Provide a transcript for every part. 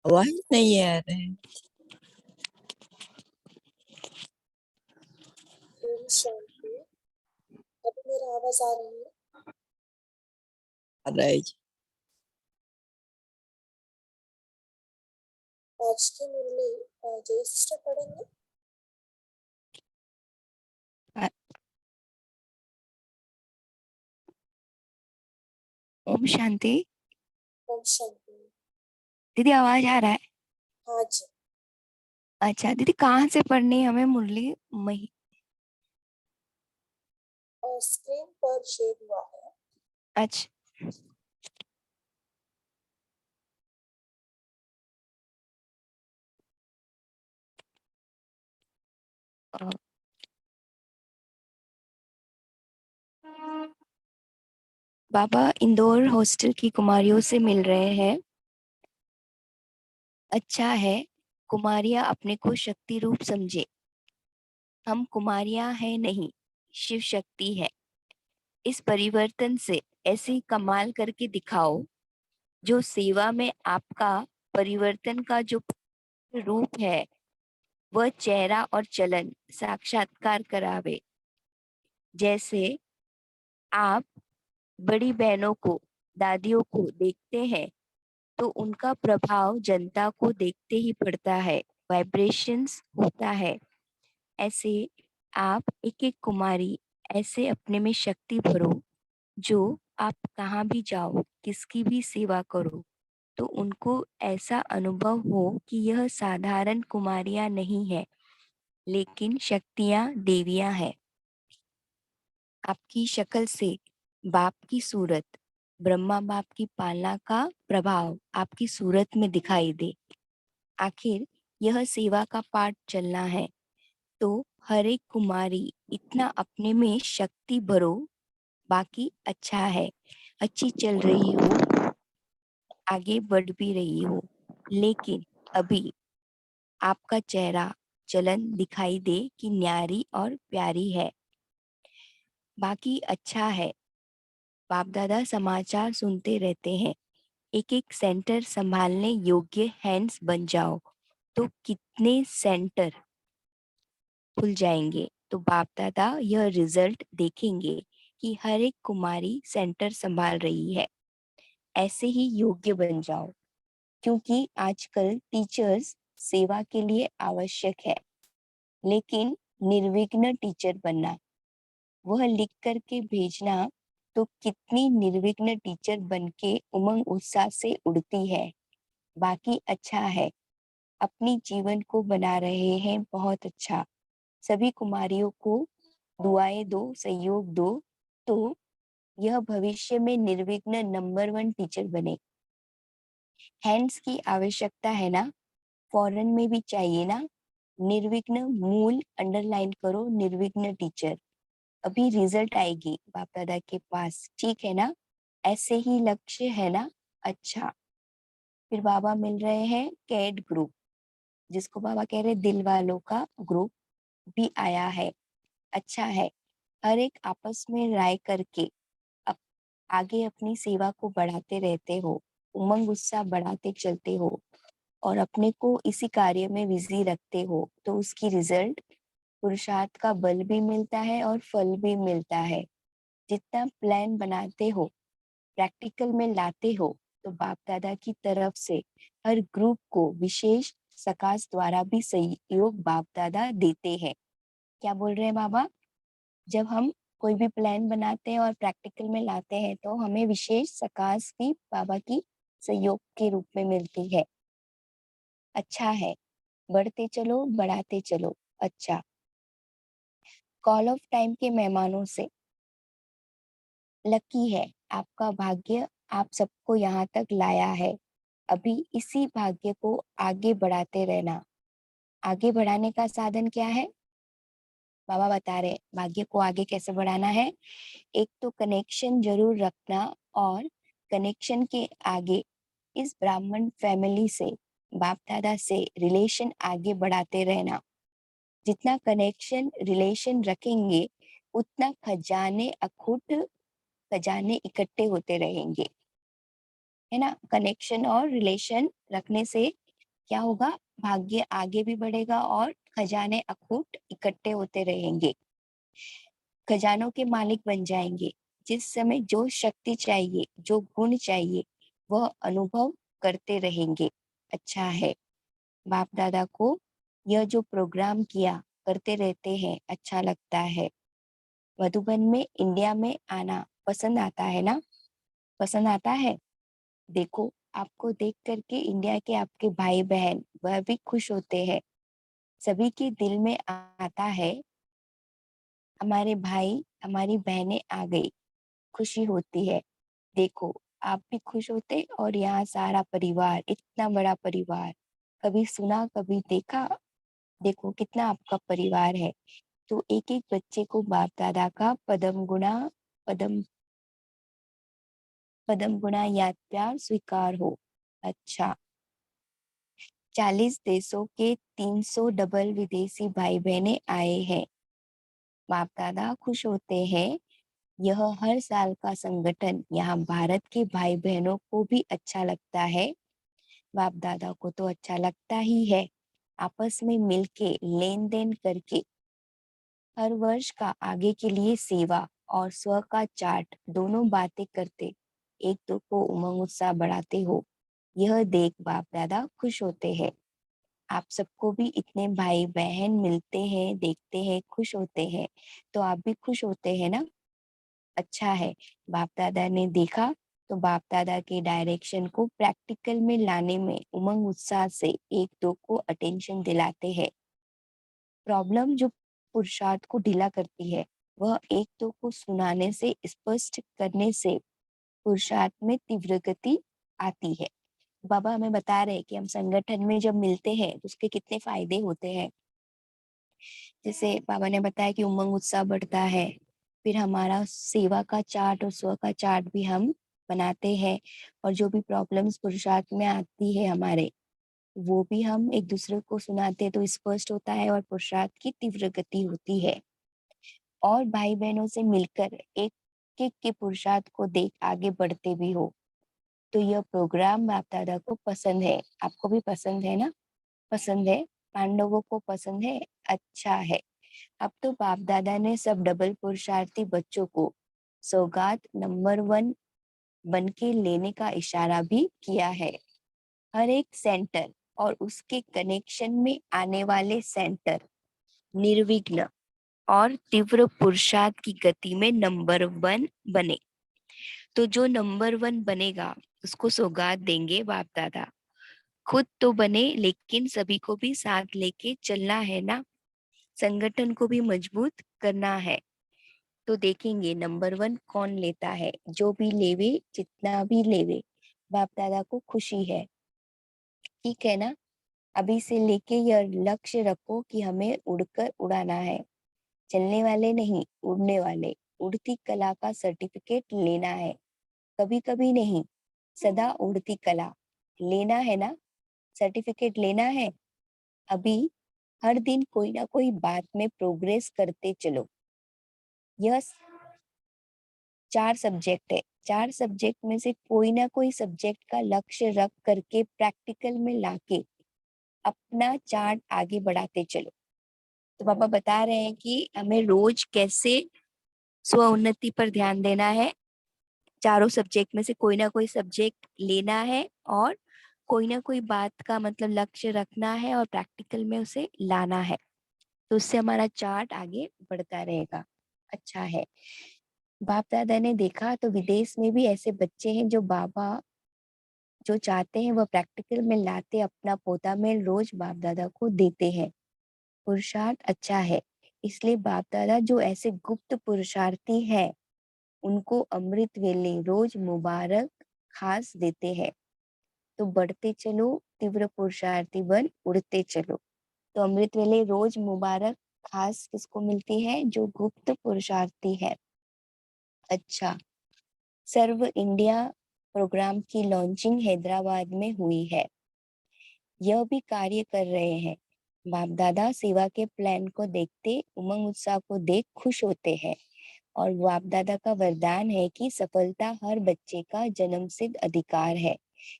आवाज नहीं आ रहा है। ओम शांति। अभी मेरा आवाज आ रही है? आ रहा है। आज की मुरली जय सिस्टर पढ़ेंगे। ओम शांति। ओम शांति। दीदी आवाज आ रहा है? हाँ जी। अच्छा दीदी, कहाँ से पढ़नी है हमें मुरली? मही स्क्रीन पर शेयर हुआ है। अच्छा। अ, बाबा इंदौर हॉस्टल की कुमारियों से मिल रहे हैं। अच्छा है कुमारियां अपने को शक्ति रूप समझे। हम कुमारियां हैं नहीं, शिव शक्ति है। इस परिवर्तन से ऐसी कमाल करके दिखाओ जो सेवा में आपका परिवर्तन का जो रूप है वह चेहरा और चलन साक्षात्कार करावे। जैसे आप बड़ी बहनों को, दादियों को देखते हैं तो उनका प्रभाव जनता को देखते ही पड़ता है, वाइब्रेशंस होता है। ऐसे आप एक एक कुमारी ऐसे अपने में शक्ति भरो जो आप कहाँ भी जाओ, किसकी भी सेवा करो तो उनको ऐसा अनुभव हो कि यह साधारण कुमारियां नहीं है लेकिन शक्तियां देवियां हैं। आपकी शक्ल से बाप की सूरत, ब्रह्मा बाप की पालना का प्रभाव आपकी सूरत में दिखाई दे। आखिर यह सेवा का पाठ चलना है तो हर एक कुमारी इतना अपने में शक्ति भरो, बाकी अच्छा है, अच्छी चल रही हो, आगे बढ़ भी रही हो, लेकिन अभी आपका चेहरा चलन दिखाई दे कि न्यारी और प्यारी है, बाकी अच्छा है। बाप दादा समाचार सुनते रहते हैं, एक एक सेंटर संभालने योग्य हैंड्स बन जाओ तो कितने सेंटर खुल जाएंगे। तो बाप दादा यह रिजल्ट देखेंगे कि हर एक कुमारी सेंटर संभाल रही है। ऐसे ही योग्य बन जाओ, क्योंकि आजकल टीचर्स सेवा के लिए आवश्यक है, लेकिन निर्विघ्न टीचर बनना, वह लिख करके भेजना तो कितनी निर्विघ्न टीचर बनके उमंग उत्साह से उड़ती है। बाकी अच्छा है, अपनी जीवन को बना रहे हैं बहुत अच्छा। सभी कुमारियों को दुआएं दो, सहयोग दो तो यह भविष्य में निर्विघ्न नंबर 1 टीचर बने। हैंड्स की आवश्यकता है ना, फॉरेन में भी चाहिए ना। निर्विघ्न मूल अंडरलाइन करो, निर्विघ्न टीचर। अभी रिजल्ट आएगी बाप दादा के पास, ठीक है ना? ऐसे ही लक्ष्य है ना। अच्छा, फिर बाबा मिल रहे हैं कैड ग्रुप, जिसको बाबा कह रहे दिल वालों का ग्रुप भी आया है। अच्छा है, हर एक आपस में राय करके अप, आगे अपनी सेवा को बढ़ाते रहते हो, उमंग उत्साह बढ़ाते चलते हो और अपने को इसी कार्य में बिजी रखते हो तो उसकी रिजल्ट पुरुषार्थ का बल भी मिलता है और फल भी मिलता है। जितना प्लान बनाते हो, प्रैक्टिकल में लाते हो तो बाप दादा की तरफ से हर ग्रुप को विशेष सकाश द्वारा भी सहयोग बाप दादा देते हैं। क्या बोल रहे हैं बाबा? जब हम कोई भी प्लान बनाते हैं और प्रैक्टिकल में लाते हैं तो हमें विशेष सकाश भी बाबा की सहयोग के रूप में मिलती है। अच्छा है, बढ़ते चलो, बढ़ाते चलो। अच्छा, कॉल ऑफ टाइम के मेहमानों से लकी है, आपका भाग्य आप सबको यहाँ तक लाया है। अभी इसी भाग्य को आगे बढ़ाते रहना। आगे बढ़ाने का साधन क्या है? बाबा बता रहे भाग्य को आगे कैसे बढ़ाना है। एक तो कनेक्शन जरूर रखना और कनेक्शन के आगे इस ब्राह्मण फैमिली से, बाप दादा से रिलेशन आगे बढ़ाते रहना। जितना कनेक्शन रिलेशन रखेंगे उतना खजाने अखुट खजाने इकट्ठे होते रहेंगे, है ना? कनेक्शन और रिलेशन रखने से क्या होगा, भाग्य आगे भी बढ़ेगा और खजाने अखूट इकट्ठे होते रहेंगे, खजानों के मालिक बन जाएंगे। जिस समय जो शक्ति चाहिए, जो गुण चाहिए, वह अनुभव करते रहेंगे। अच्छा है, बाप दादा को यह जो प्रोग्राम किया करते रहते हैं, अच्छा लगता है। मधुबन में, इंडिया में आना पसंद आता है ना? पसंद आता है। देखो, आपको देख करके इंडिया के आपके भाई बहन वह भी खुश होते हैं। सभी के दिल में आता है, हमारे भाई हमारी बहनें आ गई, खुशी होती है। देखो, आप भी खुश होते और यहाँ सारा परिवार, इतना बड़ा परिवार, कभी सुना कभी देखा। देखो कितना आपका परिवार है। तो एक एक बच्चे को बाप दादा का पदम पदम गुणा याद प्यार स्वीकार हो। अच्छा, 40 देशों के 300 डबल विदेशी भाई बहनें आए हैं। बाप दादा खुश होते हैं। यह हर साल का संगठन यहाँ भारत के भाई बहनों को भी अच्छा लगता है। बाप दादा को तो अच्छा लगता ही है। आपस में मिलके लेन देन करके हर वर्ष का आगे के लिए सेवा और स्व का चार्ट दोनों बातें करते एक दो को उमंग उत्साह बढ़ाते हो। यह देख बाप दादा खुश होते हैं। आप सबको भी इतने भाई बहन मिलते हैं, देखते हैं, खुश होते हैं, तो आप भी खुश होते हैं ना? अच्छा है, बाप दादा ने देखा तो बाप दादा के डायरेक्शन को प्रैक्टिकल में लाने में उमंग उत्साह से एक दो को अटेंशन दिलाते हैं। प्रॉब्लम जो पुरुषार्थ को ढीला करती है, वह एक दो को सुनाने से, स्पष्ट करने से पुरुषार्थ में तीव्र गति आती है। बाबा हमें बता रहे हैं कि हम संगठन में जब मिलते हैं तो उसके कितने फायदे होते हैं। जैसे बाबा ने बताया कि उमंग उत्साह बढ़ता है, फिर हमारा सेवा का चार्ट और स्व का चार्ट भी हम बनाते हैं, और जो भी प्रॉब्लम्स पुरुषार्थ में आती है हमारे, वो भी हम एक दूसरे को सुनाते हैं तो स्पष्ट होता है और पुरुषार्थ की तीव्र गति होती है। और भाई बहनों से मिलकर एक एक के पुरुषार्थ को देख आगे बढ़ते भी हो। तो यह प्रोग्राम बाप दादा को पसंद है। आपको भी पसंद है ना? पसंद है, पांडवों को पसंद है। अच्छा है। अब तो बाप दादा ने सब डबल पुरुषार्थी बच्चों को सौगात नंबर 1 बन के लेने का इशारा भी किया है। हर एक सेंटर और उसके कनेक्शन में आने वाले सेंटर निर्विघ्न और तीव्र पुरुषार्थ की गति में नंबर 1 बने। तो जो नंबर 1 बनेगा उसको सौगात देंगे बाप दादा। खुद तो बने, लेकिन सभी को भी साथ लेके चलना है ना, संगठन को भी मजबूत करना है। तो देखेंगे नंबर 1 कौन लेता है। जो भी लेवे, जितना भी लेवे, बाप दादा को खुशी है। ठीक है ना? अभी से लेके यह लक्ष्य रखो कि हमें उड़कर उड़ाना है। चलने वाले नहीं, उड़ने वाले। उड़ती कला का सर्टिफिकेट लेना है, कभी कभी नहीं, सदा उड़ती कला लेना है ना, सर्टिफिकेट लेना है। अभी हर दिन कोई ना कोई बात में प्रोग्रेस करते चलो। यह 4 सब्जेक्ट है, 4 सब्जेक्ट में से कोई ना कोई सब्जेक्ट का लक्ष्य रख करके प्रैक्टिकल में लाके अपना चार्ट आगे बढ़ाते चलो। तो पापा बता रहे हैं कि हमें रोज कैसे स्व उन्नति पर ध्यान देना है। चारों सब्जेक्ट में से कोई ना कोई सब्जेक्ट लेना है और कोई ना कोई बात का मतलब लक्ष्य रखना है और प्रैक्टिकल में उसे लाना है। तो उससे हमारा चार्ट आगे बढ़ता रहेगा। अच्छा है। बाप दादा ने देखा तो विदेश में भी ऐसे बच्चे हैं जो बाबा जो चाहते हैं वह प्रैक्टिकल में लाते, अपना पोता में रोज बाप दादा को देते हैं। पुरुषार्थ अच्छा है, इसलिए बाप दादा जो ऐसे गुप्त पुरुषार्थी हैं उनको अमृत वेले रोज मुबारक खास देते हैं। तो बढ़ते चलो, तीव्र पुरुषार्थी बन उड़ते चलो। तो अमृत वेले रोज मुबारक खास किसको मिलती है? जो गुप्त पुरुषार्थी है। अच्छा, सर्व इंडिया प्रोग्राम की लॉन्चिंग हैदराबाद में हुई है। यह भी कार्य कर रहे हैं। बाप दादा सेवा के प्लान को देखते, उमंग उत्साह को देख खुश होते हैं। और बाप दादा का वरदान है कि सफलता हर बच्चे का जन्मसिद्ध अधिकार है,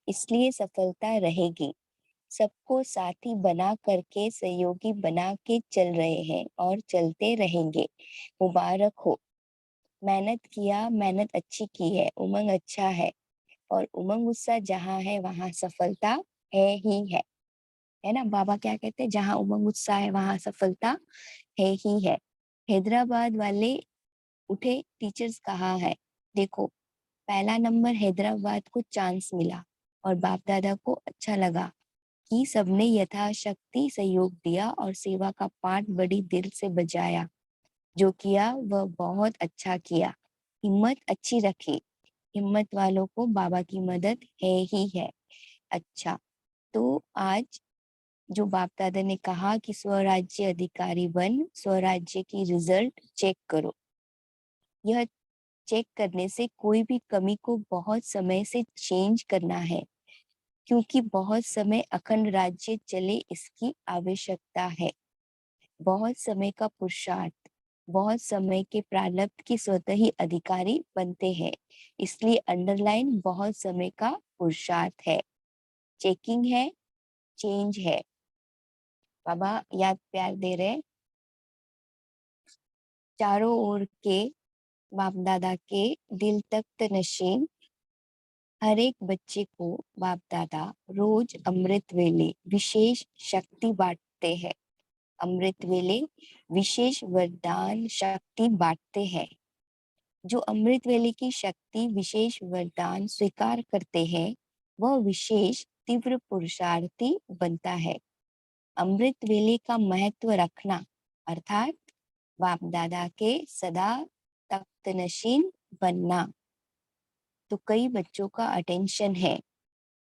इसलिए सफलता रहेगी। सबको साथी बना करके सहयोगी बना के चल रहे हैं और चलते रहेंगे। मुबारक हो। मेहनत किया, मेहनत अच्छी की है, उमंग अच्छा है और उमंग उत्साह जहाँ है वहाँ सफलता है ही है ना? बाबा क्या कहते हैं? जहाँ उमंग उत्साह है वहाँ सफलता है ही है। हैदराबाद वाले उठे, टीचर्स कहाँ है? देखो, पहला नंबर हैदराबाद को चांस मिला और बाप दादा को अच्छा लगा कि सबने यथाशक्ति सहयोग दिया और सेवा का पाठ बड़ी दिल से बजाया। जो किया वह बहुत अच्छा किया। हिम्मत अच्छी रखी। हिम्मत वालों को बाबा की मदद है ही है। अच्छा, तो आज जो बाप दादा ने कहा कि स्वराज्य अधिकारी बन, स्वराज्य की रिजल्ट चेक करो। यह चेक करने से कोई भी कमी को बहुत समय से चेंज करना है, क्योंकि बहुत समय अखंड राज्य चले इसकी आवश्यकता है। बहुत समय का पुरुषार्थ, बहुत समय के प्रारब्ध की स्वतः ही अधिकारी बनते हैं। इसलिए अंडरलाइन बहुत समय का पुरुषार्थ है। चेकिंग है, चेंज है। बाबा याद प्यार दे रहे। चारों ओर के बाप दादा के दिल तख्त नशीन। हर एक बच्चे को बाप दादा रोज अमृत वेले विशेष शक्ति बांटते हैं। अमृत वेले विशेष वरदान शक्ति बांटते हैं। जो अमृत वेले की शक्ति विशेष वरदान स्वीकार करते हैं वह विशेष तीव्र पुरुषार्थी बनता है। अमृत वेले का महत्व रखना अर्थात बाप दादा के सदा तख्तनशीन बनना। तो कई बच्चों का अटेंशन है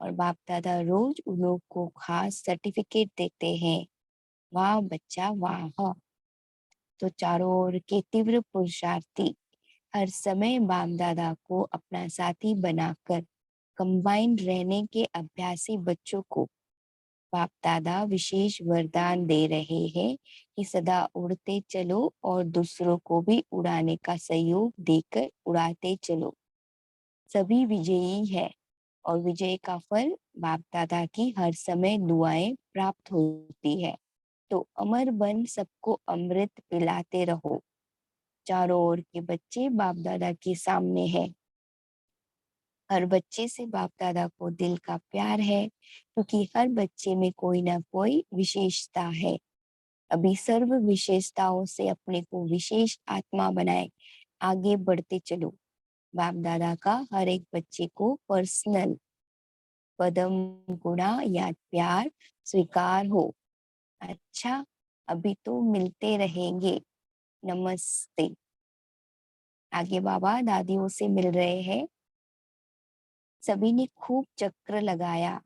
और बाप दादा रोज उन लोग को खास सर्टिफिकेट देते हैं। वाह बच्चा वाह। तो चारों ओर के तीव्र पुरुषार्थी हर समय बाप दादा को अपना साथी बनाकर कंबाइंड रहने के अभ्यासी बच्चों को बाप दादा विशेष वरदान दे रहे हैं कि सदा उड़ते चलो और दूसरों को भी उड़ाने का सहयोग देकर उड़ाते चलो। सभी विजयी है और विजय का फल बाप दादा की हर समय दुआएं प्राप्त होती है। तो अमर बन सबको अमृत पिलाते रहो। चारों ओर के बच्चे बाप दादा के सामने हैं। हर बच्चे से बाप दादा को दिल का प्यार है, क्योंकि हर बच्चे में कोई ना कोई विशेषता है। अभी सर्व विशेषताओं से अपने को विशेष आत्मा बनाए आगे बढ़ते चलो। बाप दादा का हर एक बच्चे को पर्सनल पदम गुणा या प्यार स्वीकार हो। अच्छा, अभी तो मिलते रहेंगे। नमस्ते। आगे बाबा दादियों से मिल रहे हैं। सभी ने खूब चक्र लगाया।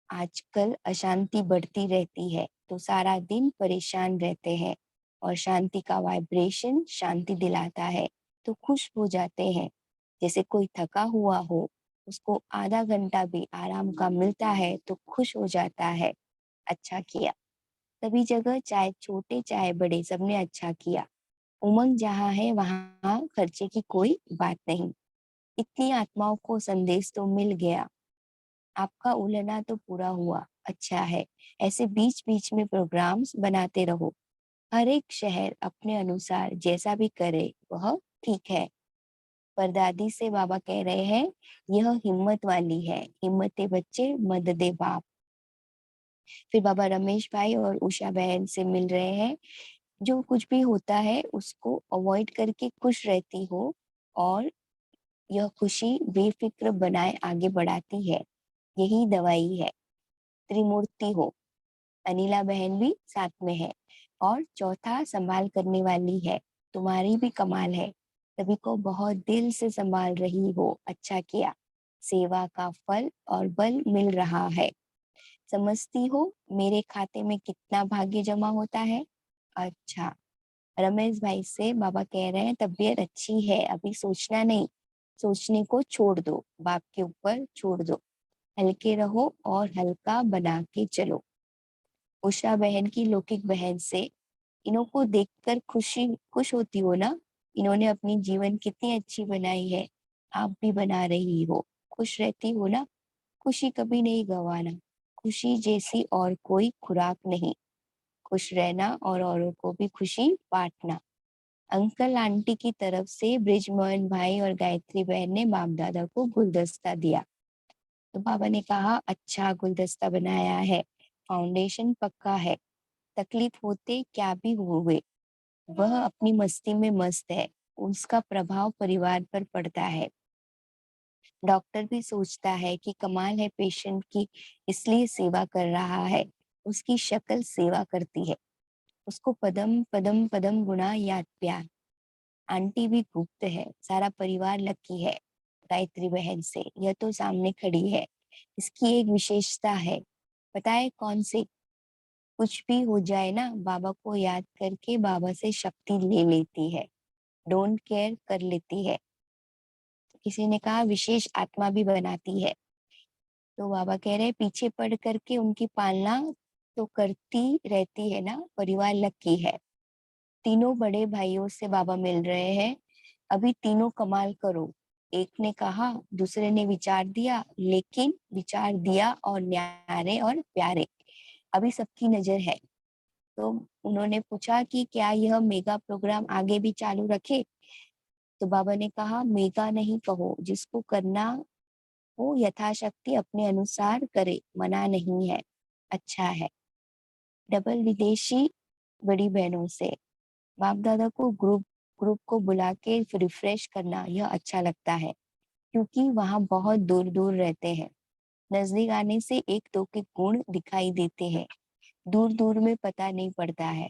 आजकल अशांति बढ़ती रहती है तो सारा दिन परेशान रहते हैं और शांति का वाइब्रेशन शांति दिलाता है तो खुश हो जाते हैं। जैसे कोई थका हुआ हो, उसको आधा घंटा भी आराम का मिलता है तो खुश हो जाता है। अच्छा किया। सभी जगह चाहे छोटे चाहे बड़े सबने अच्छा किया। उमंग जहाँ है वहाँ खर्चे की कोई बात नहीं। इतनी आत्माओं को संदेश तो मिल गया। आपका उलना तो पूरा हुआ। अच्छा है। ऐसे बीच बीच में प्रोग्राम्स बनाते रहो। हर एक शहर अपने अनुसार जैसा भी करे वह ठीक है। परदादी से बाबा कह रहे हैं, यह हिम्मत वाली है। हिम्मते बच्चे मददे बाप। फिर बाबा रमेश भाई और उषा बहन से मिल रहे हैं। जो कुछ भी होता है उसको अवॉइड करके खुश रहती हो और यह खुशी बेफिक्र बनाए आगे बढ़ाती है। यही दवाई है। त्रिमूर्ति हो। अनिला बहन भी साथ में है और चौथा संभाल करने वाली है। तुम्हारी भी कमाल है। सभी को बहुत दिल से संभाल रही हो। अच्छा किया। सेवा का फल और बल मिल रहा है। समझती हो मेरे खाते में कितना भाग्य जमा होता है। अच्छा। रमेश भाई से बाबा कह रहे हैं तबीयत अच्छी है, अभी सोचना नहीं। सोचने को छोड़ दो, बाप के ऊपर छोड़ दो। हल्के रहो और हल्का बना के चलो। उषा बहन की लौकिक बहन से इन्हों को देखकर खुश होती हो ना। इन्होंने अपनी जीवन कितनी अच्छी बनाई है, आप भी बना रही हो। खुश रहती हो ना। खुशी कभी नहीं गवाना। खुशी जैसी और कोई खुराक नहीं। खुश रहना और औरों को भी खुशी बांटना। अंकल आंटी की तरफ से ब्रिजमोहन भाई और गायत्री बहन ने बाप दादा को गुलदस्ता दिया। तो बाबा ने कहा, अच्छा गुलदस्ता बनाया है, फाउंडेशन पक्का है, तकलीफ होते क्या भी हुए, वह अपनी मस्ती में मस्त है, उसका प्रभाव परिवार पर पड़ता है। डॉक्टर भी सोचता है कि कमाल है पेशेंट की, इसलिए सेवा कर रहा है। उसकी शक्ल सेवा करती है। उसको पदम पदम पदम गुना याद प्यार। आंटी भी गुप्त है, सारा परिवार लकी है। गायत्री बहन से, यह तो सामने खड़ी है, इसकी एक विशेषता है, पता है कौन सी? कुछ भी हो जाए ना, बाबा को याद करके बाबा से शक्ति ले लेती है, डोंट केयर कर लेती है। किसी ने कहा विशेष आत्मा भी बनाती है। तो बाबा कह रहे पीछे पड़ करके उनकी पालना तो करती रहती है ना, परिवार लकी है। तीनों बड़े भाइयों से बाबा मिल रहे हैं, अभी तीनों कमाल करो। एक ने कहा, दूसरे ने विचार दिया, लेकिन विचार दिया और न्यारे और प्यारे। अभी सबकी नजर है। तो उन्होंने पूछा कि क्या यह मेगा प्रोग्राम आगे भी चालू रखे? तो बाबा ने कहा, मेगा नहीं कहो, जिसको करना वो यथाशक्ति अपने अनुसार करे, मना नहीं है, अच्छा है। डबल विदेशी बड़ी बहनों से बाप दादा को ग्रुप ग्रुप को बुला के रिफ्रेश करना, यह अच्छा लगता है, क्योंकि वहाँ बहुत दूर दूर रहते हैं। नजदीक आने से एक दो के गुण दिखाई देते हैं, दूर दूर में पता नहीं पड़ता है।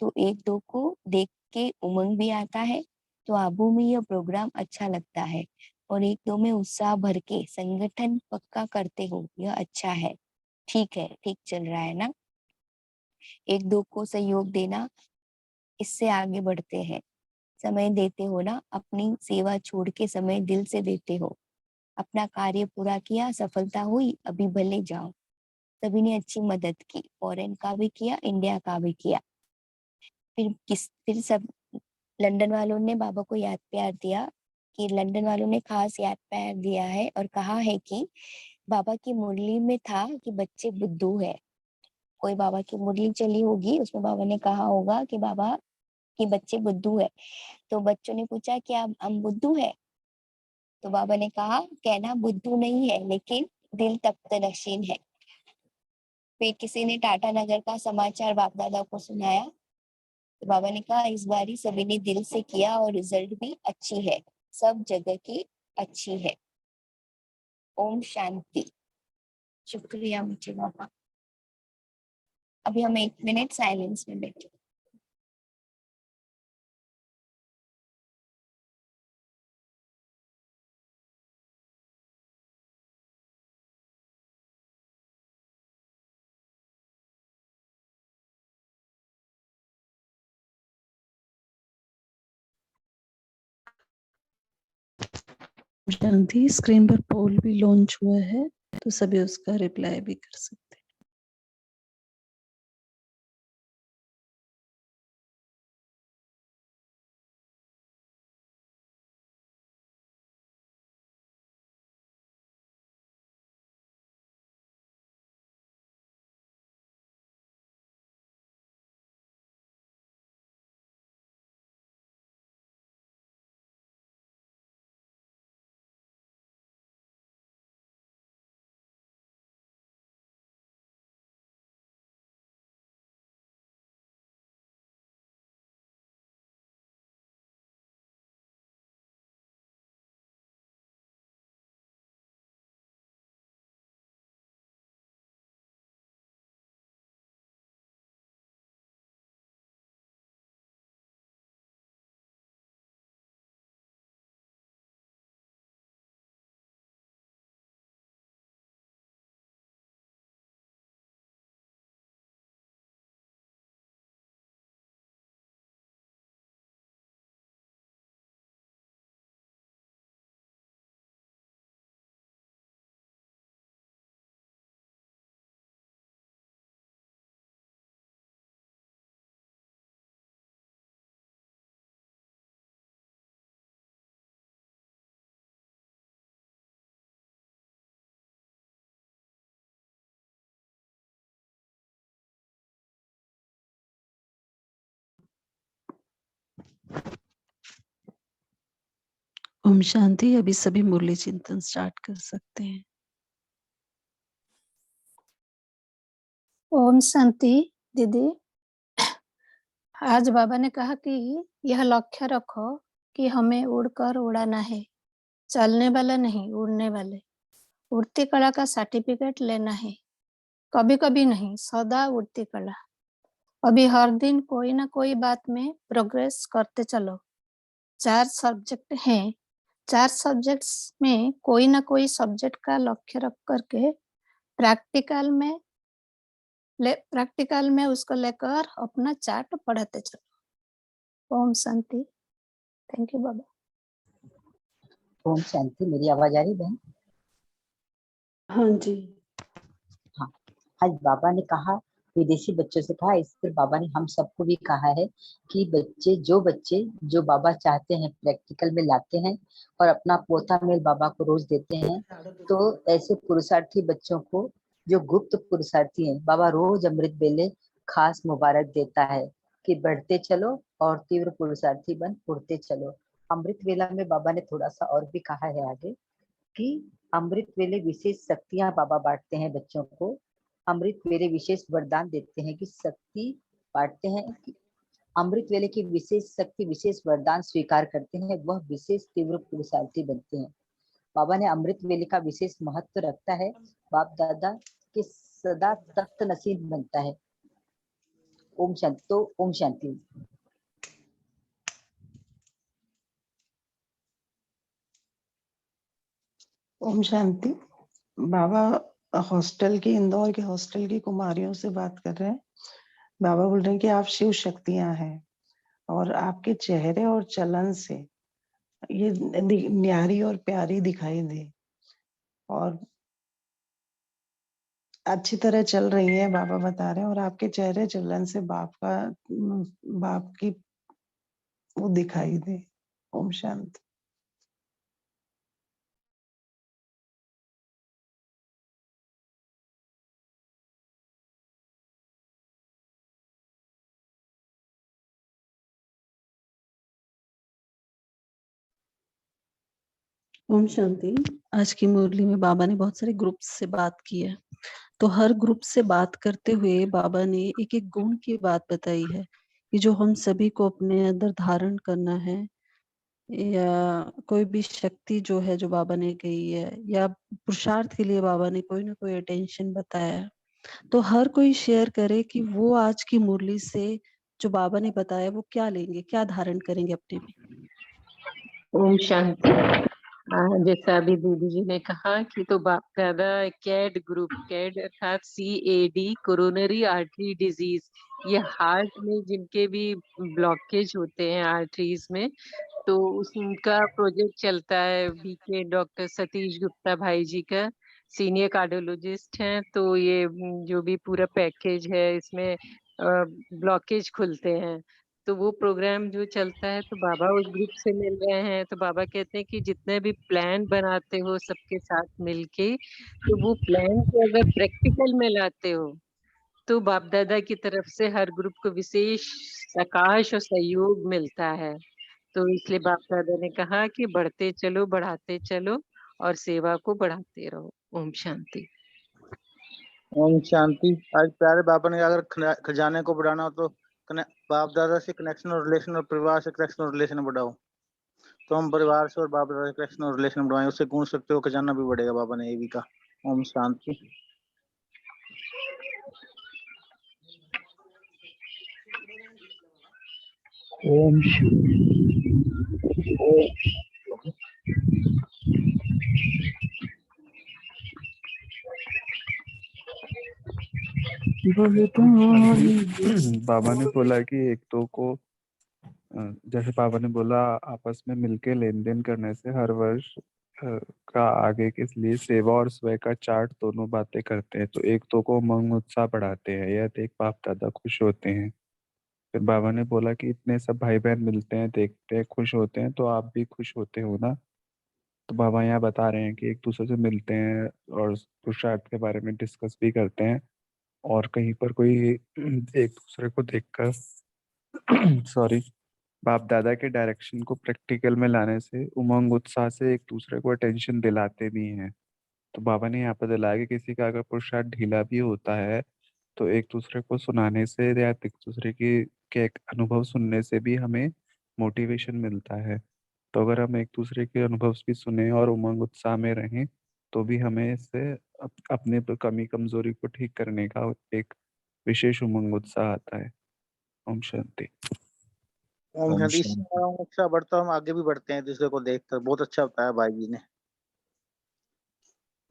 तो एक दो को देख के उमंग भी आता है। तो आबू में यह प्रोग्राम अच्छा लगता है, और एक दो में उत्साह भर के संगठन पक्का करते हो, यह अच्छा है। ठीक है, ठीक चल रहा है ना? एक दो को सहयोग देना, इससे आगे बढ़ते हैं। समय देते हो ना, अपनी सेवा छोड़ के समय दिल से देते हो। अपना कार्य पूरा किया, सफलता हुई, अभी भले जाओ। सभी ने अच्छी मदद की, फॉरेन का भी किया, इंडिया का भी किया। फिर सब लंदन वालों ने बाबा को याद प्यार दिया, कि लंदन वालों ने खास याद प्यार दिया है और कहा है कि बाबा की मुरली में था कि बच्चे बुद्धू है। कोई बाबा की मुरली चली होगी, उसमें बाबा ने कहा होगा कि बाबा कि बच्चे बुद्धू है। तो बच्चों ने पूछा क्या हम बुद्धू है? तो बाबा ने कहा, कहना बुद्धू नहीं है, लेकिन दिल तख्त नशीन है। फिर किसी ने टाटा नगर का समाचार बाप दादा को सुनाया। तो बाबा ने कहा, इस बारी सभी ने दिल से किया और रिजल्ट भी अच्छी है, सब जगह की अच्छी है। ओम शांति। शुक्रिया मुझे बाबा। अभी हम 1 मिनट साइलेंस में बैठे। जल्दी स्क्रीन पर पोल भी लॉन्च हुआ है, तो सभी उसका रिप्लाई भी कर सकते हैं। ओम शांति। अभी सभी मुरली चिंतन स्टार्ट कर सकते हैं। ओम शांति दीदी। आज बाबा ने कहा कि यह लक्ष्य रखो कि हमें उड़कर उड़ाना है, चलने वाला नहीं, उड़ने वाले। उड़ती कला का सर्टिफिकेट लेना है, कभी कभी नहीं, सदा उड़ती कला। अभी हर दिन कोई ना कोई बात में प्रोग्रेस करते चलो। 4 सब्जेक्ट हैं, 4 सब्जेक्ट्स में कोई ना कोई सब्जेक्ट का लक्ष्य रख करके प्रैक्टिकल में उसको लेकर अपना चार्ट पढ़ाते चलो। ओम शांति। थैंक यू बाबा। ओम शांति। मेरी आवाज आ रही बहन? हाँ जी। हाँ, आज बाबा ने कहा, विदेशी बच्चों से कहा, इस पर बाबा ने हम सबको भी कहा है कि बच्चे जो बाबा चाहते हैं प्रैक्टिकल में लाते हैं और अपना पोता मेल बाबा को रोज देते हैं, तो ऐसे पुरुषार्थी बच्चों को, जो गुप्त पुरुषार्थी हैं, बाबा रोज अमृत बेले खास मुबारक देता है कि बढ़ते चलो और तीव्र पुरुषार्थी बन उड़ते चलो। अमृत वेला में बाबा ने थोड़ा सा और भी कहा है आगे कि अमृत वेले विशेष शक्तियां बाबा बांटते हैं बच्चों को। अमृत वेले विशेष वरदान देते हैं कि शक्ति बांटते हैं कि अमृत वेले की विशेष शक्ति, विशेष वरदान स्वीकार करते हैं, वह विशेष तीव्र पुरुषार्थी बनते हैं। बाबा ने अमृत वेले का विशेष महत्व रखता है, बाप दादा के सदा तख्त नसीब बनता है। ओम शांति। तो ओम शांति। ओम शांति। बाबा हॉस्टल की, इंदौर के हॉस्टल की कुमारियों से बात कर रहे हैं। बाबा बोल रहे हैं कि आप शिव शक्तियां हैं और आपके चेहरे और चलन से ये न्यारी और प्यारी दिखाई दे और अच्छी तरह चल रही है, बाबा बता रहे हैं। और आपके चेहरे चलन से बाप की वो दिखाई दे। ओम शांति। ओम शांति। आज की मुरली में बाबा ने बहुत सारे ग्रुप से बात की है, तो हर ग्रुप से बात करते हुए बाबा ने एक एक गुण की बात बताई है कि जो हम सभी को अपने अंदर धारण करना है, या कोई भी शक्ति जो है जो बाबा ने कही है, या पुरुषार्थ के लिए बाबा ने कोई ना कोई अटेंशन बताया है। तो हर कोई शेयर करे कि वो आज की मुरली से जो बाबा ने बताया वो क्या लेंगे, क्या धारण करेंगे अपने में। ओम शांति। जैसा अभी दीदी जी ने कहा कि तो बाप दादा कैड ग्रुप, कैड अर्थात CAD, कोरोनरी आर्टरी डिजीज, ये हार्ट में जिनके भी ब्लॉकेज होते हैं आर्टरीज में, तो उनका प्रोजेक्ट चलता है। बीके डॉक्टर सतीश गुप्ता भाई जी का, सीनियर कार्डियोलॉजिस्ट हैं। तो ये जो भी पूरा पैकेज है, इसमें ब्लॉकेज खुलते हैं। तो वो प्रोग्राम जो चलता है, तो बाबा उस ग्रुप से मिल रहे हैं। तो बाबा कहते हैं कि जितने भी प्लान बनाते हो सबके साथ मिलके, तो वो प्लान को अगर प्रैक्टिकल में लाते हो तो बाप दादा की तरफ से हर ग्रुप को विशेष प्रकाश और सहयोग मिलता है। तो इसलिए बाप दादा ने कहा कि बढ़ते चलो, बढ़ाते चलो और सेवा को बढ़ाते रहो। ओम शांति। ओम शांति। आज प्यारे बाबा ने अगर खजाने को बढ़ाना हो तो बाप दादा से कनेक्शन और रिलेशन और परिवार से कनेक्शन और रिलेशन बढ़ाओ। तो हम परिवार से और बाप दादा से कनेक्शन और रिलेशन बढ़ाएं, उससे गुण शक्ति हो खजाना भी बढ़ेगा। बाबा ने ये भी कहा। ओम शांति। ओम बाबा ने बोला कि एक तो को, जैसे बाबा ने बोला, आपस में मिलके लेन देन करने से हर वर्ष का आगे के लिए सेवा और स्वयं का चार्ट दोनों बातें करते हैं, तो एक तो को उमंग उत्साह बढ़ाते हैं, यह देख बाप दादा खुश होते हैं। फिर बाबा ने बोला कि इतने सब भाई बहन मिलते हैं, देखते हैं, खुश होते हैं, तो आप भी खुश होते हो ना। तो बाबा यहाँ बता रहे हैं कि एक दूसरे से मिलते हैं और पुरुषार्थ के बारे में डिस्कस भी करते हैं, और कहीं पर कोई एक दूसरे को देखकर सॉरी बाप दादा के डायरेक्शन को प्रैक्टिकल में लाने से उमंग उत्साह से एक दूसरे को अटेंशन दिलाते भी हैं। तो बाबा ने यहाँ पर दिलाया कि किसी का अगर पुरुषार्थ ढीला भी होता है तो एक दूसरे को सुनाने से या एक दूसरे की के अनुभव सुनने से भी हमें मोटिवेशन मिलता है। तो अगर हम एक दूसरे के अनुभव भी सुने और उमंग उत्साह में रहें तो भी हमें इससे अपने कमी कमजोरी को ठीक करने का एक विशेष उमंग उत्साह आता है। ओम शांति। ओम ओम शांति। इससे शांति। हमारा उत्साह बढ़ता है, हम आगे भी बढ़ते हैं दूसरे को देखकर। बहुत अच्छा बताया भाई जी ने।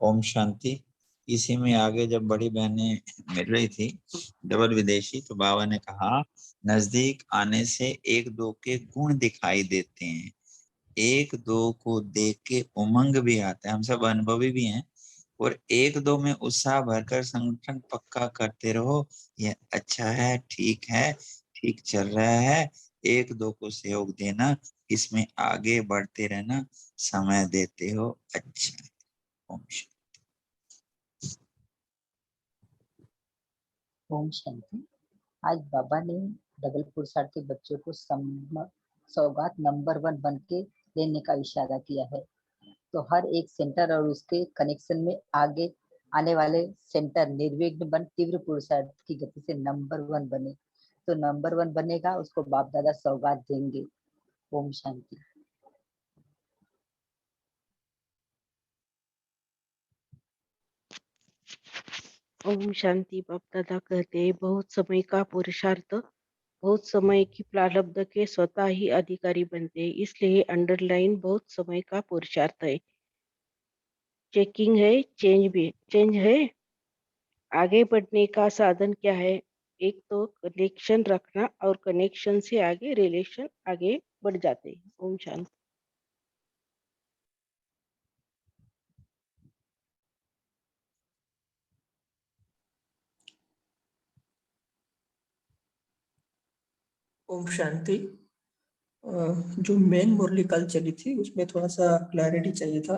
ओम शांति। इसी में आगे जब बड़ी बहनें मिल रही थी डबल विदेशी, तो बाबा ने कहा नजदीक आने से एक दो के गुण दिखाई देते हैं, एक दो को देख के उमंग भी आता है, हम सब अनुभवी भी हैं, और एक दो में उत्साह भरकर संगठन पक्का करते रहो, ये अच्छा है, ठीक चल रहा है, एक दो को सहयोग देना, इसमें आगे बढ़ते रहना, समय देते हो, अच्छा है। ओम शांति। ओम शांति। आज बाबा ने डबल पुरुषार्थ के बच्चों को सौगात नंबर 1 बन के लेने का इशारा किया है। तो हर एक सेंटर और उसके कनेक्शन में आगे आने वाले सेंटर निर्विघ्न बन तीव्र पुरुषार्थ की गति से नंबर 1 बने। तो नंबर 1 बनेगा उसको बाप दादा सौगात देंगे। ओम शांति। ओम शांति। बाप दादा कहते हैं बहुत समय का पुरुषार्थ बहुत समय की प्रारब्ध के स्वतः ही अधिकारी बनते हैं, इसलिए अंडरलाइन बहुत समय का पुरुषार्थ है। चेकिंग है, चेंज है। आगे बढ़ने का साधन क्या है? एक तो कनेक्शन रखना और कनेक्शन से आगे रिलेशन आगे बढ़ जाते हैं। ओम शांति। ओम शांति। जो मेन मुरली कल चली थी उसमें थोड़ा सा क्लैरिटी चाहिए था।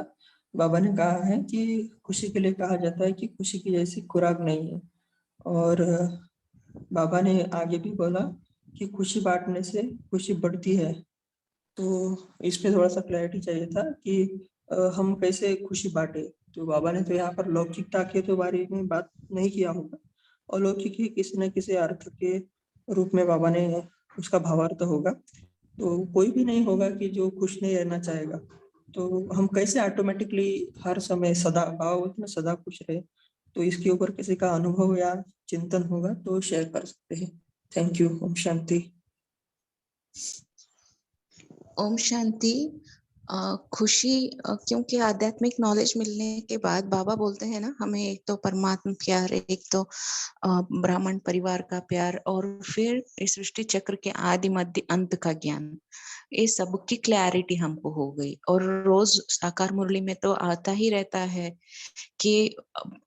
बाबा ने कहा है कि खुशी के लिए कहा जाता है कि खुशी की जैसी खुराक नहीं है, और बाबा ने आगे भी बोला कि खुशी बांटने से खुशी बढ़ती है। तो इसमें थोड़ा सा क्लैरिटी चाहिए था कि हम कैसे खुशी बांटे। तो बाबा ने तो यहाँ पर लौकिकता के तो बारे में बात नहीं किया होगा, अलौकिक ही किसी न किसी अर्थ के रूप में बाबा ने उसका भावार्थ होगा। तो कोई भी नहीं होगा कि जो खुश नहीं रहना चाहेगा। तो हम कैसे ऑटोमेटिकली हर समय सदा भाव में सदा खुश रहे, तो इसके ऊपर किसी का अनुभव या चिंतन होगा तो शेयर कर सकते हैं। Thank you. ओम शांति। ओम शांति। खुशी क्योंकि आध्यात्मिक नॉलेज मिलने के बाद बाबा बोलते हैं ना, हमें एक तो परमात्मा प्यार, एक तो ब्राह्मण परिवार का प्यार, और फिर इस सृष्टि चक्र के आदि मध्य अंत का ज्ञान, ये सब की क्लैरिटी हमको हो गई। और रोज साकार मुरली में तो आता ही रहता है कि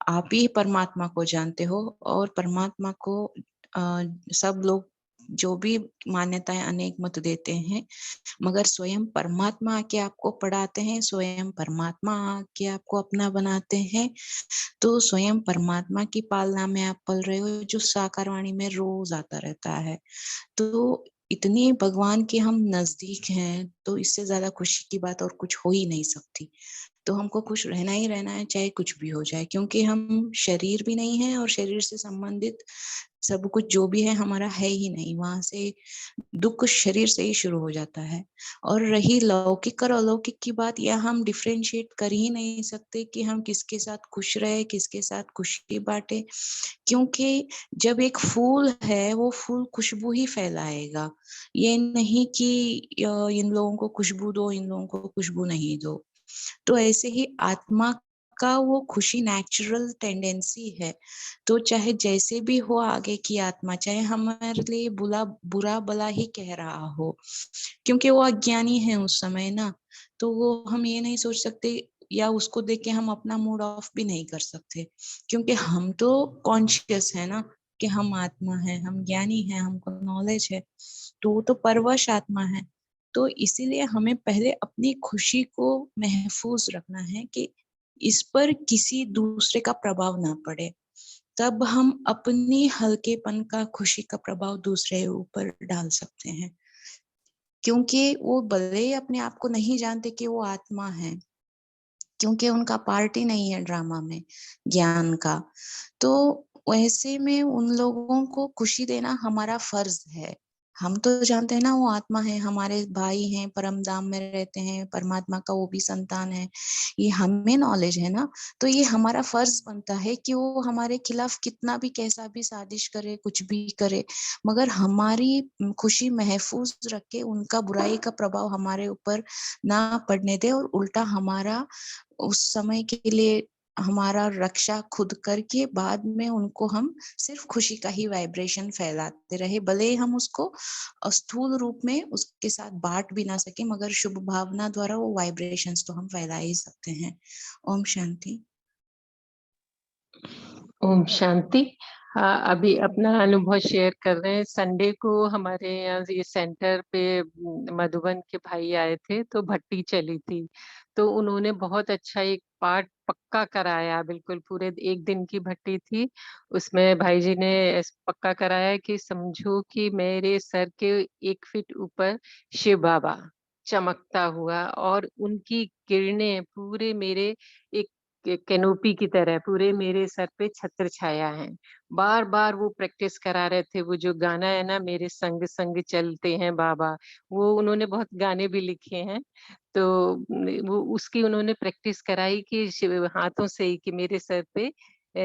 आप ही परमात्मा को जानते हो, और परमात्मा को सब लोग जो भी मान्यताएं अनेक मत देते हैं, मगर स्वयं परमात्मा आके आपको पढ़ाते हैं, स्वयं परमात्मा आके आपको अपना बनाते हैं। तो स्वयं परमात्मा की पालना में आप पल रहे हो, जो साकार वाणी में रोज आता रहता है। तो इतने भगवान के हम नजदीक हैं, तो इससे ज्यादा खुशी की बात और कुछ हो ही नहीं सकती। तो हमको खुश रहना ही रहना है, चाहे कुछ भी हो जाए, क्योंकि हम शरीर भी नहीं है और शरीर से संबंधित सब कुछ जो भी है हमारा है ही नहीं। वहां से दुख शरीर से ही शुरू हो जाता है। और रही लौकिक और अलौकिक की बात, यह हम डिफरेंशिएट कर ही नहीं सकते कि हम किसके साथ खुश रहे, किसके साथ खुशी बांटे, क्योंकि जब एक फूल है वो फूल खुशबू ही फैलाएगा। ये नहीं कि इन लोगों को खुशबू दो, इन लोगों को खुशबू नहीं दो। तो ऐसे ही आत्मा का वो खुशी नेचुरल टेंडेंसी है। तो चाहे जैसे भी हो आगे की आत्मा, चाहे हमारे लिए बुरा भला ही कह रहा हो, क्योंकि वो अज्ञानी है उस समय ना, तो वो हम ये नहीं सोच सकते, या उसको देख के हम अपना मूड ऑफ भी नहीं कर सकते, क्योंकि हम तो कॉन्शियस है ना कि हम आत्मा है, हम ज्ञानी है, हमको नॉलेज है, तो वो तो परवश आत्मा है। तो इसीलिए हमें पहले अपनी खुशी को महफूज रखना है कि इस पर किसी दूसरे का प्रभाव ना पड़े, तब हम अपनी हल्केपन का, खुशी का प्रभाव दूसरे ऊपर डाल सकते हैं। क्योंकि वो भले ही अपने आप को नहीं जानते कि वो आत्मा है, क्योंकि उनका पार्ट ही नहीं है ड्रामा में ज्ञान का। तो वैसे में उन लोगों को खुशी देना हमारा फर्ज है। हम तो जानते हैं ना वो आत्मा है, हमारे भाई हैं, परम धाम में रहते हैं, परमात्मा का वो भी संतान है, ये हमें नॉलेज है ना। तो ये हमारा फर्ज बनता है कि वो हमारे खिलाफ कितना भी कैसा भी साजिश करे, कुछ भी करे, मगर हमारी खुशी महफूज रख के उनका बुराई का प्रभाव हमारे ऊपर ना पड़ने दे, और उल्टा हमारा उस समय के लिए हमारा रक्षा खुद करके बाद में उनको हम सिर्फ खुशी का ही वाइब्रेशन फैलाते रहे, भले ही हम उसको स्थूल रूप में उसके साथ बांट भी ना सके, मगर शुभ भावना द्वारा वो वाइब्रेशंस तो हम फैला ही सकते हैं। ओम शांति। ओम शांति। अभी अपना अनुभव शेयर कर रहे हैं। संडे को हमारे यहाँ ये सेंटर पे मधुबन के भाई आए थे, तो भट्टी चली थी, तो उन्होंने बहुत अच्छा एक पाठ पक्का कराया। बिल्कुल पूरे एक दिन की भट्टी थी, उसमें भाई जी ने पक्का कराया कि समझो कि मेरे सर के 1 फीट ऊपर शिव बाबा चमकता हुआ, और उनकी किरणें पूरे मेरे एक कैनोपी की तरह पूरे मेरे सर पे छत्र छाया है। बार बार वो प्रैक्टिस करा रहे थे। वो जो गाना है ना, मेरे संग संग चलते हैं बाबा, वो उन्होंने बहुत गाने भी लिखे हैं, तो वो उसकी उन्होंने प्रैक्टिस कराई कि हाथों से ही कि मेरे सर पे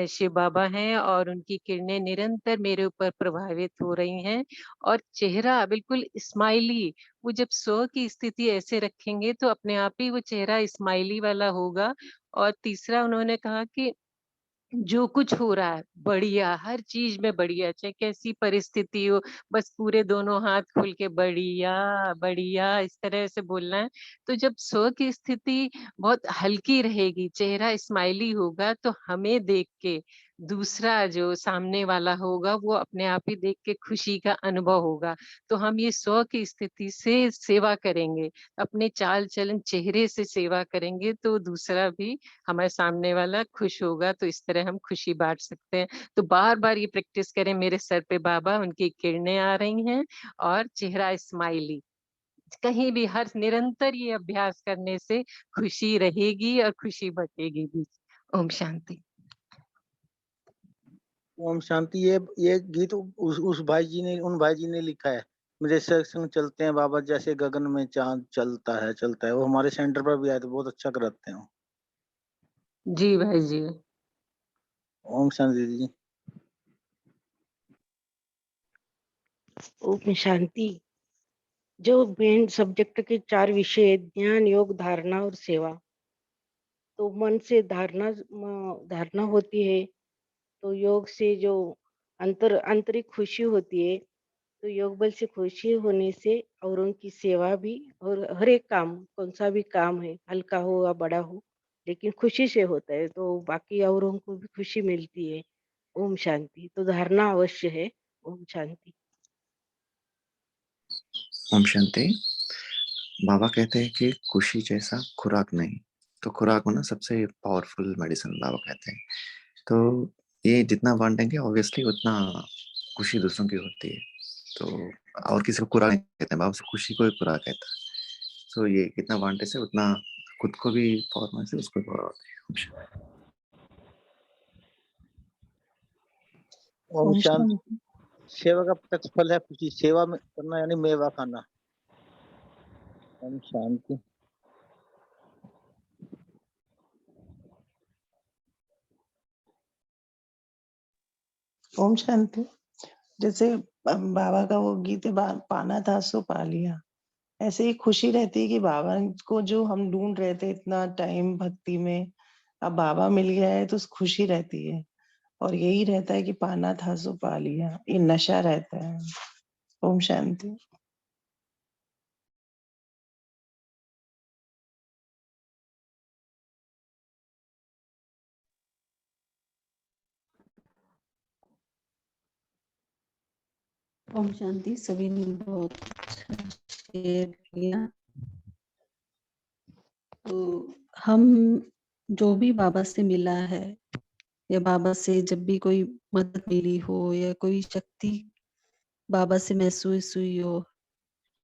शिव बाबा हैं और उनकी किरणें निरंतर मेरे ऊपर प्रभावित हो रही हैं, और चेहरा बिल्कुल स्माइली। वो जब स्व की स्थिति ऐसे रखेंगे तो अपने आप ही वो चेहरा स्माइली वाला होगा। और तीसरा उन्होंने कहा कि जो कुछ हो रहा है बढ़िया, हर चीज में बढ़िया, चाहे कैसी परिस्थिति हो, बस पूरे दोनों हाथ खोल के बढ़िया बढ़िया इस तरह से बोलना है। तो जब स्व की स्थिति बहुत हल्की रहेगी, चेहरा स्माइली होगा, तो हमें देख के दूसरा जो सामने वाला होगा वो अपने आप ही देख के खुशी का अनुभव होगा। तो हम ये स्व की स्थिति से सेवा करेंगे, अपने चाल चलन चेहरे से सेवा करेंगे, तो दूसरा भी हमारे सामने वाला खुश होगा। तो इस तरह हम खुशी बांट सकते हैं। तो बार बार ये प्रैक्टिस करें, मेरे सर पे बाबा, उनकी किरणें आ रही हैं और चेहरा स्माइली। कहीं भी हर निरंतर ये अभ्यास करने से खुशी रहेगी और खुशी बटेगी भी। ओम शांति। ओम शांति। ये गीत उस भाई जी ने, उन भाई जी ने लिखा है। मेरे सर संग चलते हैं बाबा, जैसे गगन में चांद चलता है। वो हमारे सेंटर पर भी आए थे, बहुत अच्छा कराते हैं। जी भाई जी। ओम शांति जी। ओम शांति। जो मेन सब्जेक्ट के 4 विषय, ज्ञान, योग, धारणा और सेवा। तो मन से धारणा होती है, तो योग से जो आंतरिक खुशी होती है, तो योग बल से खुशी होने से औरों की सेवा भी, और हर एक काम, कौन सा भी काम है, हल्का हो या बड़ा हो, लेकिन खुशी से होता है, तो बाकी औरों को भी खुशी मिलती है। ओम शांति। तो धारणा अवश्य है। ओम शांति। ओम शांति। बाबा कहते हैं कि खुशी जैसा खुराक नहीं, तो खुराक होना सबसे पावरफुल मेडिसिन बाबा कहते हैं। तो ये जितना बांटेंगे ऑब्वियसली उतना खुशी दूसरों की होती है। तो और किसी को खुराक नहीं कहते हैं, बाबा से खुशी को ही खुराक कहता है। तो ये कितना बांटे से उतना खुद को भी पावर मिलती है, उसको भी पावर होती है। ओम शांति। सेवा का प्रत्यक्ष फल है खुशी। सेवा में करना यानी मेवा खाना। ओम शांति। ओम शांति। जैसे बाबा का वो गीत है, पाना था सो पा लिया। ऐसे ही खुशी रहती है कि बाबा को जो हम ढूंढ रहे थे इतना टाइम भक्ति में, अब बाबा मिल गया है तो खुशी रहती है। और यही रहता है कि पाना था सो पा लिया, ये नशा रहता है। ओम शांति। ओम शांति। सभी ने बहुत अच्छा शेयर किया। तो हम जो भी बाबा से मिला है, या बाबा से जब भी कोई मदद मिली हो, या कोई शक्ति बाबा से महसूस हुई हो,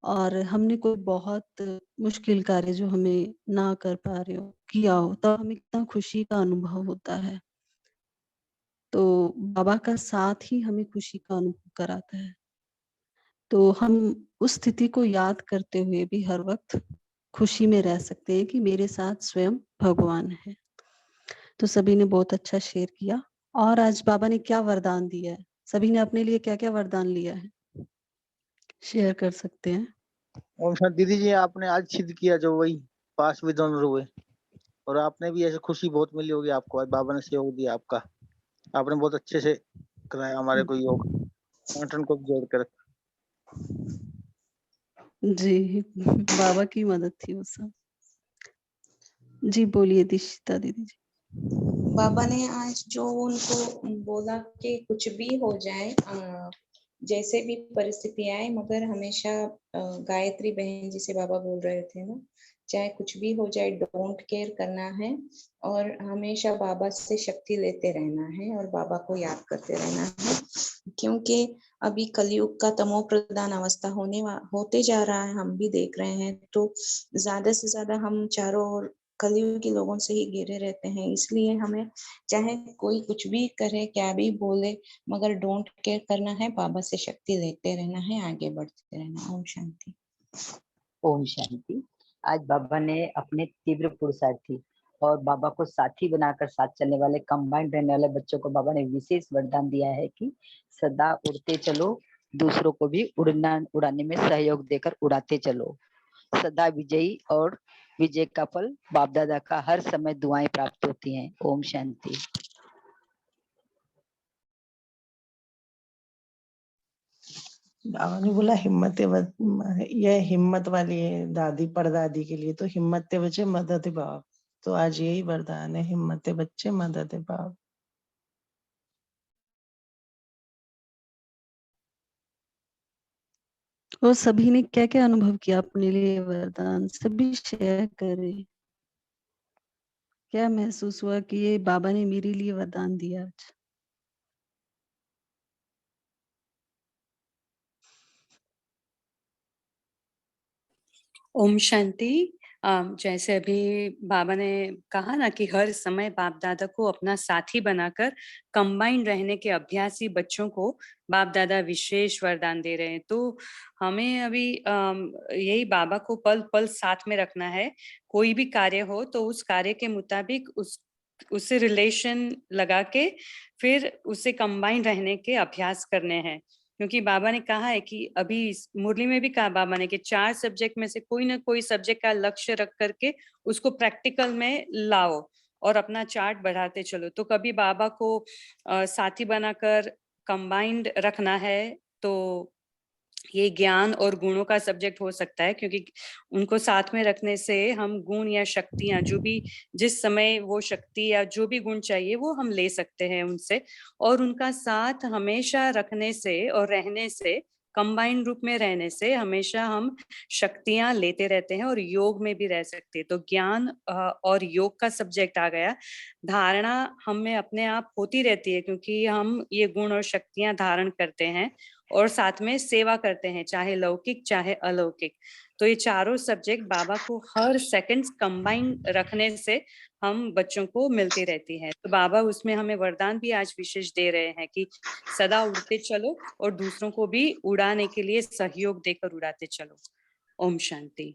और हमने कोई बहुत मुश्किल कार्य जो हमें ना कर पा रहे हो किया हो, तब हमें कितना खुशी का अनुभव होता है। तो बाबा का साथ ही हमें खुशी का अनुभव कराता है। तो हम उस स्थिति को याद करते हुए भी हर वक्त खुशी में रह सकते हैं कि मेरे साथ स्वयं भगवान है। तो सभी ने बहुत अच्छा शेयर किया। और आज बाबा ने क्या वरदान दिया है, सभी ने अपने लिए क्या क्या वरदान लिया है, शेयर कर सकते हैं। ओम शांति। दीदी जी, आपने आज सिद्ध किया जो वही पास विद ऑनर हुए, और आपने भी ऐसे खुशी बहुत मिली होगी आपको, आज बाबा ने सहयोग दिया आपका। आपने बहुत अच्छे से कराया हमारे को योग, संगठन को भी जोड़ कर। जी बाबा की मदद थी वो सब। जी बोलिए दीक्षिता दीदी जी। बाबा ने आज जो उनको बोला कि कुछ भी हो जाए, जैसे भी परिस्थिति आए, मगर हमेशा गायत्री बहन जिसे बाबा बोल रहे थे ना, चाहे कुछ भी हो जाए डोंट केयर करना है और हमेशा बाबा से शक्ति लेते रहना है और बाबा को याद करते रहना है, क्योंकि अभी कलयुग का तमो प्रधान अवस्था होते जा रहा है, हम भी देख रहे हैं। तो ज्यादा से ज्यादा हम चारों ओर कलयुगी लोगों से ही घिरे रहते हैं, इसलिए हमें चाहे कोई कुछ भी करे, क्या भी बोले, मगर डोंट केयर करना है, बाबा से शक्ति लेते रहना है, आगे बढ़ते रहना। ओम शांति। ओम शांति। आज बाबा ने अपने तीव्र पुरुषार्थी और बाबा को साथी बनाकर साथ चलने वाले कंबाइंड रहने वाले बच्चों को बाबा ने विशेष वरदान दिया है कि सदा उड़ते चलो, दूसरों को भी उड़ाने में सहयोग देकर उड़ाते चलो। सदा विजयी और विजय का फल बाप दादा का हर समय दुआएं प्राप्त होती हैं। ओम शांति। बाबा ने बोला यह हिम्मत वाली है दादी परदादी के लिए, तो हिम्मत बच्चे मदद बाप। तो आज यही वरदान है, हिम्मत बच्चे मदद बाप। और सभी ने क्या क्या अनुभव किया अपने लिए वरदान, सभी शेयर करें। क्या महसूस हुआ कि ये बाबा ने मेरे लिए वरदान दिया आज। ओम शांति। जैसे अभी बाबा ने कहा ना कि हर समय बाप दादा को अपना साथी बनाकर कंबाइंड रहने के अभ्यासी बच्चों को बाप दादा विशेष वरदान दे रहे हैं। तो हमें अभी यही बाबा को पल पल साथ में रखना है। कोई भी कार्य हो तो उस कार्य के मुताबिक उससे रिलेशन लगा के फिर उससे कंबाइंड रहने के अभ्यास करने हैं। क्योंकि बाबा ने कहा है कि अभी मुरली में भी कहा बाबा ने कि 4 सब्जेक्ट में से कोई ना कोई सब्जेक्ट का लक्ष्य रख करके उसको प्रैक्टिकल में लाओ और अपना चार्ट बढ़ाते चलो। तो कभी बाबा को साथी बनाकर कंबाइंड रखना है तो ये ज्ञान और गुणों का सब्जेक्ट हो सकता है, क्योंकि उनको साथ में रखने से हम गुण या शक्तियां जो भी जिस समय वो शक्ति या जो भी गुण चाहिए वो हम ले सकते हैं उनसे। और उनका साथ हमेशा रखने से और रहने से, कंबाइंड रूप में रहने से हमेशा हम शक्तियां लेते रहते हैं और योग में भी रह सकते हैं। तो ज्ञान और योग का सब्जेक्ट आ गया। धारणा हमें अपने आप होती रहती है क्योंकि हम ये गुण और शक्तियां धारण करते हैं और साथ में सेवा करते हैं, चाहे लौकिक चाहे अलौकिक। तो ये चारों सब्जेक्ट बाबा को हर सेकंड कंबाइन रखने से हम बच्चों को मिलती रहती है। तो बाबा उसमें हमें वरदान भी आज विशेष दे रहे हैं कि सदा उड़ते चलो और दूसरों को भी उड़ाने के लिए सहयोग देकर उड़ाते चलो। ओम शांति।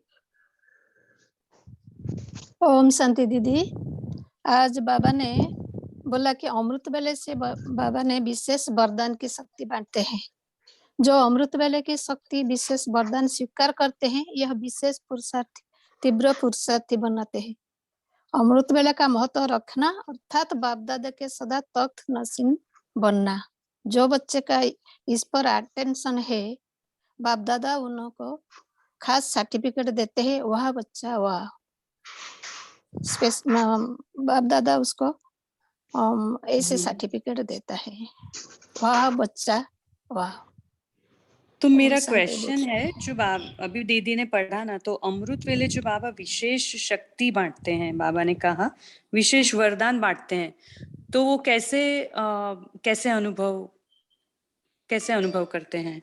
ओम शांति दीदी। आज बाबा ने बोला कि अमृत वेले से बाबा ने विशेष वरदान की शक्ति बांटते हैं। जो अमृत वेले की शक्ति विशेष वरदान स्वीकार करते हैं, यह विशेष पुरुषार्थी तीव्र पुरुषार्थी बनाते हैं। अमृत वेले का महत्व रखना अर्थात बाप दादा के सदा तख्त नसीन बनना। जो बच्चे का इस पर अटेंशन है, बाप दादा उनको खास सर्टिफिकेट देते हैं। वह बच्चा वाह, बाप दादा उसको ऐसे सर्टिफिकेट देता है, वाह बच्चा वाह। तो मेरा क्वेश्चन है, जो अभी दीदी ने पढ़ा ना, तो अमृत वेले जो बाबा विशेष शक्ति बांटते हैं, बाबा ने कहा विशेष वरदान बांटते हैं, तो वो कैसे अनुभव करते हैं?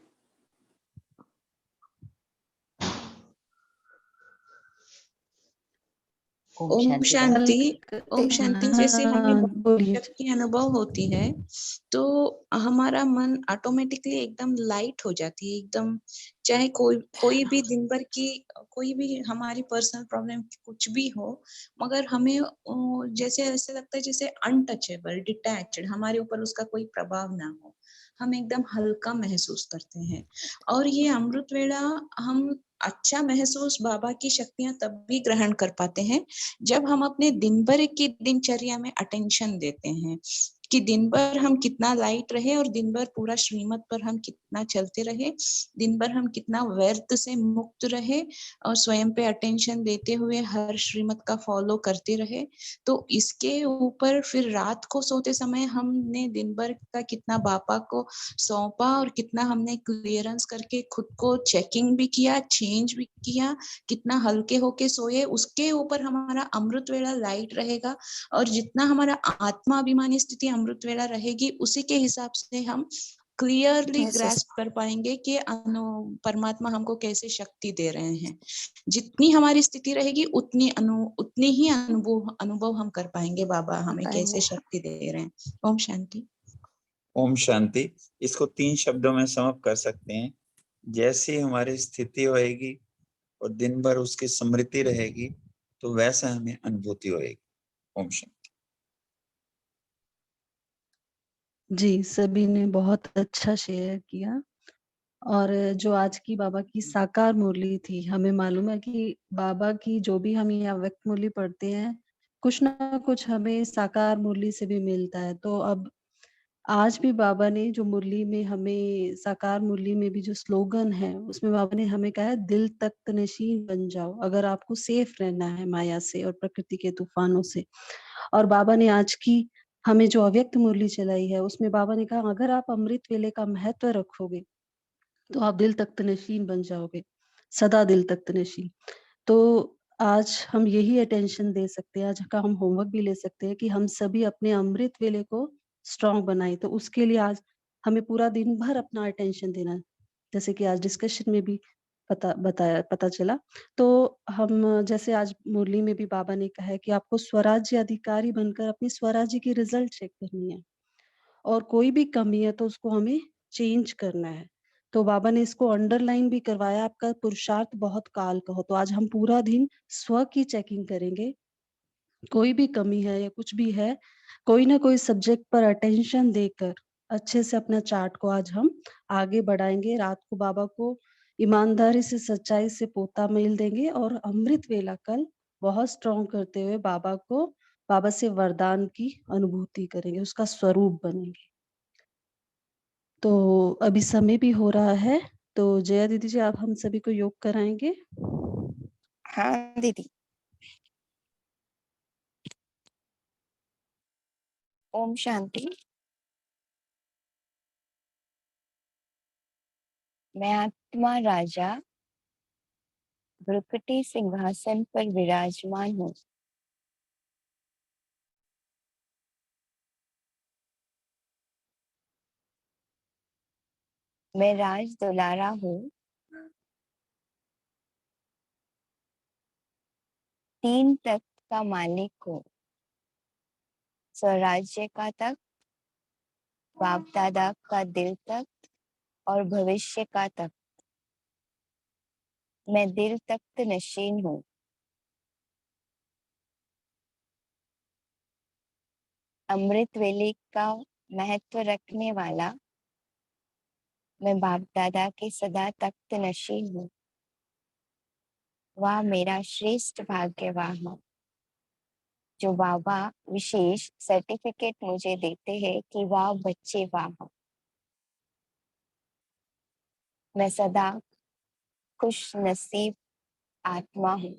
ओम शांति। ओम शांति। जैसे हमें हाँ, बोलिए। जब की अनुभव होती है तो हमारा मन ऑटोमेटिकली एकदम लाइट हो जाती है, एकदम चाहे कोई भी दिन भर की कोई भी हमारी पर्सनल प्रॉब्लम कुछ भी हो, मगर हमें जैसे ऐसे लगता है जैसे अनटचेबल, डिटैच्ड, हमारे ऊपर उसका कोई प्रभाव ना हो, हम एकदम हल्का महसूस करते हैं। और ये अमृत वेला हम अच्छा महसूस बाबा की शक्तियां तब भी ग्रहण कर पाते हैं जब हम अपने दिन भर की दिनचर्या में अटेंशन देते हैं कि दिन भर हम कितना लाइट रहे और दिन भर पूरा श्रीमत पर हम कितना चलते रहे, दिन भर हम कितना व्यर्थ से मुक्त रहे और स्वयं पे अटेंशन देते हुए हर श्रीमत का फॉलो करते रहे। तो इसके ऊपर फिर रात को सोते समय हमने दिन भर का कितना बापा को सौंपा और कितना हमने क्लियरेंस करके खुद को चेकिंग भी किया, चेंज भी किया, कितना हल्के होके सोए, उसके ऊपर हमारा अमृत वेला लाइट रहेगा। और जितना हमारा आत्मा अभिमानी स्थिति अमृत वेला रहेगी, उसी के हिसाब से हम क्लियरली ग्रास्प कर पाएंगे कि परमात्मा हमको कैसे शक्ति दे रहे हैं। जितनी हमारी स्थिति रहेगी उतनी ही अनुभव हम कर पाएंगे बाबा हमें कैसे शक्ति दे रहे हैं। ओम शांति। ओम शांति। इसको 3 शब्दों में समाप्त कर सकते हैं। जैसी हमारी स्थिति होएगी और दिन भर उसकी स्मृति रहेगी तो वैसा हमें अनुभूति होएगी। ओम शांति। जी, सभी ने बहुत अच्छा शेयर किया। और जो आज की बाबा की साकार मुरली थी, हमें मालूम है कि बाबा की जो भी हम ये अव्यक्त मुरली पढ़ते हैं, कुछ ना कुछ हमें साकार मुरली से भी मिलता है। तो अब आज भी बाबा ने जो मुरली में हमें साकार मुरली में भी जो स्लोगन है, उसमें बाबा ने हमें कहा है दिल तख्त नशीन बन जाओ, अगर आपको सेफ रहना है माया से और प्रकृति के तूफानों से। और बाबा ने आज की हमें जो अव्यक्त मुरली चलाई है, उसमें बाबा ने कहा अगर आप अमृत वेले का महत्व रखोगे तो आप दिल तख्त नशीन बन जाओगे, सदा दिल तख्त नशीन। तो आज हम यही अटेंशन दे सकते हैं, आज का हम होमवर्क भी ले सकते हैं कि हम सभी अपने अमृत वेले को स्ट्रांग बनाए। तो उसके लिए आज हमें पूरा दिन भर अपना अटेंशन देना है, जैसे कि आज डिस्कशन में भी पता चला। तो हम जैसे आज मुरली में भी बाबा ने कहा है कि आपको स्वराज्य अधिकारी बनकर अपने स्वराज्य की रिजल्ट चेक करनी है और कोई भी कमी है तो उसको हमें चेंज करना है। तो बाबा ने इसको अंडरलाइन भी करवाया, आपका पुरुषार्थ बहुत काल का हो। तो आज हम पूरा दिन स्व की चेकिंग करेंगे, कोई भी कमी है या कुछ भी है, कोई ना कोई सब्जेक्ट पर अटेंशन देकर अच्छे से अपना चार्ट को आज हम आगे बढ़ाएंगे। रात को बाबा को ईमानदारी से, सच्चाई से पोता मेल देंगे और अमृत वेला कल बहुत स्ट्रॉन्ग करते हुए बाबा से वरदान की अनुभूति करेंगे, उसका स्वरूप बनेंगे। तो अभी समय भी हो रहा है, तो जया दीदी जी आप हम सभी को योग कराएंगे। हाँ दीदी। ओम शांति। मैं आत्मा राजा भ्रुकुटी सिंहासन पर विराजमान हूँ। मैं राज दुलारा हूँ। 3 तख्त का मालिक हूँ। स्वराज्य का तख्त, बाप दादा का दिल तख्त और भविष्य का तख्त। मैं दिल तख्त नशीन हूँ। अमृत वेले का महत्व रखने वाला मैं बाप दादा के सदा तख्त नशीन हूँ। वह मेरा श्रेष्ठ भाग्यवान है जो बाबा विशेष सर्टिफिकेट मुझे देते हैं कि वाह बच्चे वाह। मैं सदा खुश नसीब आत्मा हूँ।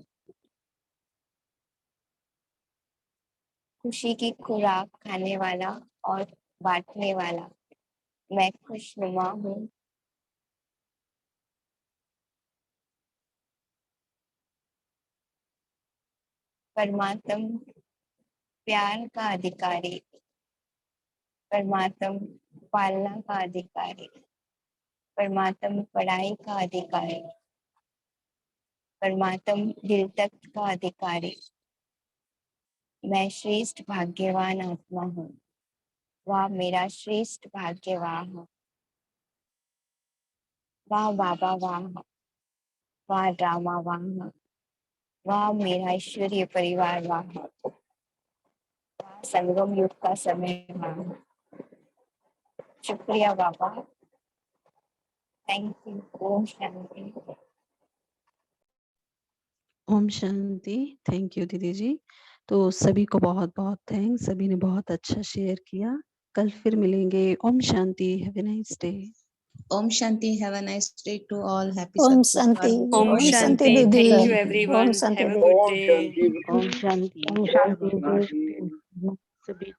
खुशी की खुराक खाने वाला और बांटने वाला मैं खुशनुमा हूँ। परमात्म प्यार का अधिकारी, परमात्म पालना का अधिकारी, परमात्म पढ़ाई का अधिकारी, परमात्म दिल तख्त का अधिकारी, मैं श्रेष्ठ भाग्यवान आत्मा हूँ। वाह मेरा श्रेष्ठ भाग्यवान है। वाह बाबा वाह, वाह रामा वाह, वाह मेरा ईश्वरीय परिवार वाह, वाह संगम युग का समय वाह। शुक्रिया बाबा, थैंक यू। ओम शांति। ओम शांति। थैंक यू दीदी जी। तो सभी को बहुत बहुत थैंक्स, सभी ने बहुत अच्छा शेयर किया। कल फिर मिलेंगे। ओम शांति। Have a nice day. ओम शांति। Have a nice day to all. Happy ओम सत्संग शांति। ओम ओम शांति शांति। दीदी। थैंक यू ओम एवरीवन। शांति हैव अ दीदी। Good day. ओम शांति। ओम जय शांति। बाबा। सभी